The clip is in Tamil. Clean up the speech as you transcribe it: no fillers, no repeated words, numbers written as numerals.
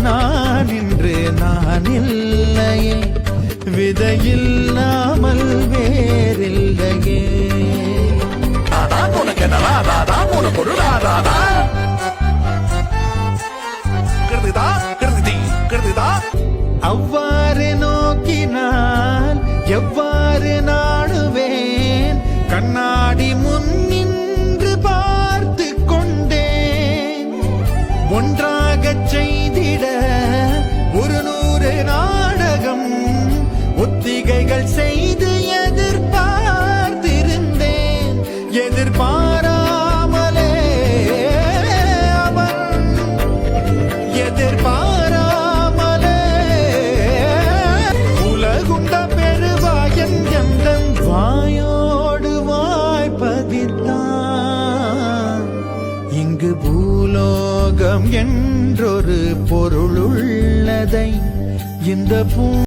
நான் இன்று நான் இல்லையே, விதையில்லாமல் வேறில்லையே. அவ்வாறு நோக்கினால் எவ்வாறு நாடுவேன், கண்ணாடி முன் நின்று பார்த்து கொண்டேன். ஒன்றாகச் செய்திட 100 நாடகம் ஒத்திகைகள் செய்து எதிர்பார்த்திருந்தேன். எதிர்பாராமலே அவன் எதிர்பாராமலே உலகுண்ட பெருவாயன் எந்தன் வாயோடு வாய்ப்பதித்தான். இங்கு பூலோகம் என்றொரு பொருளுள்ளதை இந்த பூ